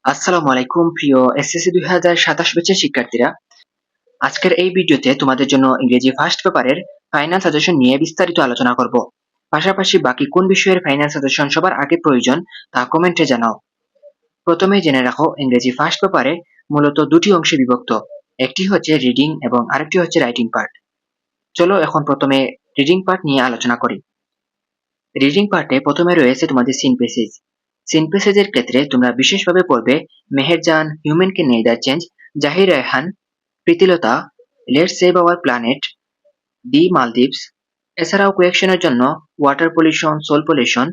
আসসালামু আলাইকুম প্রিয় এসএসসি 2027 ব্যাচের শিক্ষার্থীরা। আজকের এই ভিডিওতে তোমাদের জন্য ইংরেজি ফার্স্ট পেপারের ফাইনাল সাজেশন নিয়ে বিস্তারিত আলোচনা করব। পাশাপাশি বাকি কোন বিষয়ের ফাইনাল সাজেশন সবার আগে প্রয়োজন তা কমেন্টে জানাও। প্রথমে জেনে রাখো, ইংরেজি ফার্স্ট পেপারে মূলত দুটি অংশে বিভক্ত। একটি হচ্ছে রিডিং এবং আরেকটি হচ্ছে রাইটিং পার্ট। চলো এখন প্রথমে রিডিং পার্ট নিয়ে আলোচনা করি। রিডিং পার্টে প্রথমে রয়েছে তোমাদের সিন প্যাসেজ। সিন প্যাসেজের ক্ষেত্রে তোমরা বিশেষভাবে পড়বে Meherjaan, human can neither change, Zahir Raihan, Pritilata, let's save our planet, the Maldives. এছাড়াও কোয়েকশনের জন্য water pollution, soil pollution,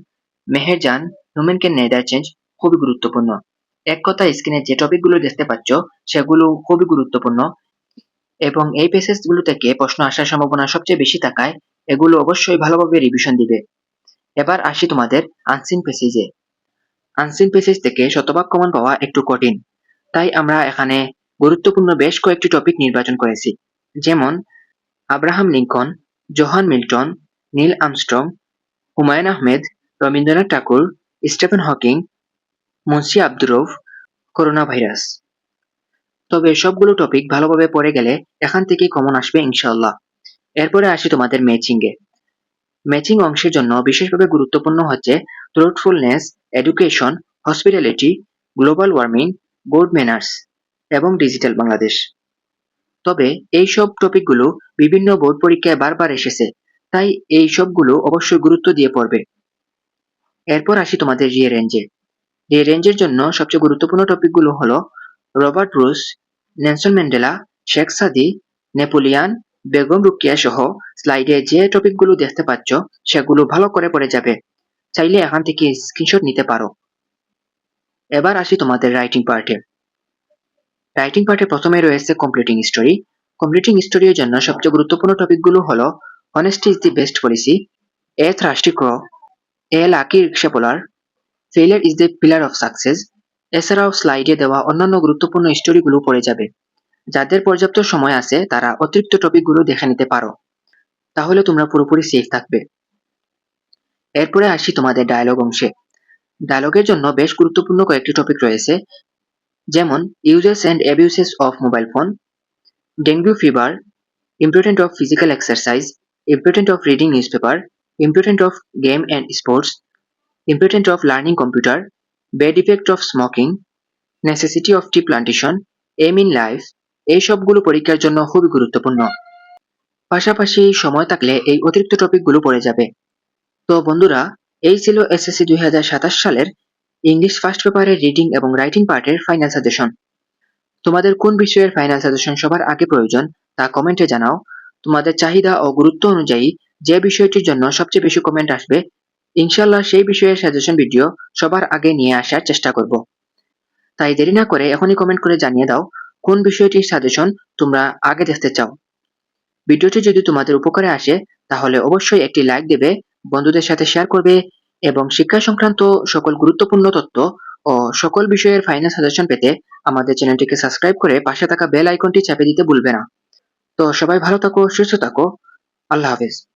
Meherjaan, human can neither change খুবই গুরুত্বপূর্ণ। এক কথা, স্ক্রিনে যে টপিকগুলো দেখতে পাচ্ছ সেগুলো খুবই গুরুত্বপূর্ণ এবং এই প্যাসেজগুলো থেকে প্রশ্ন আসার সম্ভাবনা সবচেয়ে বেশি থাকায় এগুলো অবশ্যই ভালোভাবে রিভিশন দিবে। এবার আসি তোমাদের আনসিন প্যাসেজে। আনসিন প্যাসেজ থেকে শতভাগ কমন পাওয়া একটু কঠিন, তাই আমরা এখানে গুরুত্বপূর্ণ বেশ কয়েকটি টপিক নির্বাচন করেছি, যেমন Abraham Lincoln, John Milton, Neil Armstrong, Humayun Ahmed, Rabindranath Thakur, Stephen Hawking, Munshi Abdur Rouf, corona virus. তবে সবগুলো টপিক ভালোভাবে পড়ে গেলে এখান থেকে কমন আসবে ইনশাআল্লাহ। এরপরে আসি তোমাদের ম্যাচিং এ। ম্যাচিং অংশের জন্য বিশেষভাবে গুরুত্বপূর্ণ হচ্ছে truthfulness, education, hospitality, global warming, good manners এবং ডিজিটাল বাংলাদেশ। তবে এই সব টপিকগুলো বিভিন্ন বোর্ড পরীক্ষায় বারবার এসেছে, তাই এই সবগুলো অবশ্যই গুরুত্ব দিয়ে পড়বে। এরপর আসি তোমাদের রিঅ্যারেঞ্জে। রিঅ্যারেঞ্জের জন্য সবচেয়ে গুরুত্বপূর্ণ টপিকগুলো হলো Robert Bruce, Nelson Mandela, Sheikh সাদি, নেপোলিয়ান, বেগম রোকেয়া সহ স্লাইডে যে টপিকগুলো দেখতে পাচ্ছ সেগুলো ভালো করে পড়ে যাবে। চাইলে এখান থেকে স্ক্রিনশট নিতে পারো। এবার আসি তোমাদের রাইটিং পার্টে। রাইটিং পার্টে প্রথমে রয়েছে কমপ্লিটিং স্টোরি। কমপ্লিটিং স্টোরির জন্য সবচেয়ে গুরুত্বপূর্ণ টপিকগুলো হলো honesty is the best policy, A thirsty ক্র, a lucky rickshaw polar, failure is the pillar of success. এছাড়াও স্লাইডে দেওয়া অন্যান্য গুরুত্বপূর্ণ স্টোরিগুলো পড়ে যাবে। যাদের পর্যাপ্ত সময় আছে তারা অতিরিক্ত টপিকগুলো দেখে নিতে পারো, তাহলে তোমরা পুরোপুরি সেফ থাকবে। এরপরে আসি তোমাদের ডায়লগ অংশে। ডায়লগের জন্য বেশ গুরুত্বপূর্ণ কয়েকটি টপিক রয়েছে, যেমন uses and abuses of mobile phone, dengue fever, important of physical exercise, important of reading newspaper, important of game and sports, important of learning computer, bad effect of smoking, necessity of tree plantation, aim in life. এই সবগুলো পরীক্ষার জন্য খুবই গুরুত্বপূর্ণ। পাশাপাশি সময় থাকলে এই অতিরিক্ত টপিকগুলো পড়ে যাবে। তো বন্ধুরা, এই ছিল এসএসসি 2027 সালের ইংলিশ ফার্স্ট পেপারের রিডিং এবং রাইটিং পার্টের ফাইনাল সাজেশন। তোমাদের কোন বিষয়ের ফাইনাল সাজেশন সবার আগে প্রয়োজন তা কমেন্টে জানাও। তোমাদের চাহিদা ও গুরুত্ব অনুযায়ী যে বিষয়টির জন্য সবচেয়ে বেশি কমেন্ট আসবে, ইনশাল্লাহ সেই বিষয়ের সাজেশন ভিডিও সবার আগে নিয়ে আসার চেষ্টা করব। তাই দেরি না করে এখনই কমেন্ট করে জানিয়ে দাও কোন বিষয়টির সাজেশন তোমরা আগে দেখতে চাও। ভিডিওটি যদি তোমাদের উপকারে আসে তাহলে অবশ্যই একটি লাইক দেবে, বন্ধুদের সাথে শেয়ার করবে এবং শিক্ষা সংক্রান্ত সকল গুরুত্বপূর্ণ তথ্য ও সকল বিষয়ের ফাইনাল সাজেশন পেতে আমাদের চ্যানেলটিকে সাবস্ক্রাইব করে পাশে থাকা বেল আইকনটি চাপে দিতে ভুলবে না। তো সবাই ভালো থাকো, সুস্থ থাকো। আল্লাহ হাফেজ।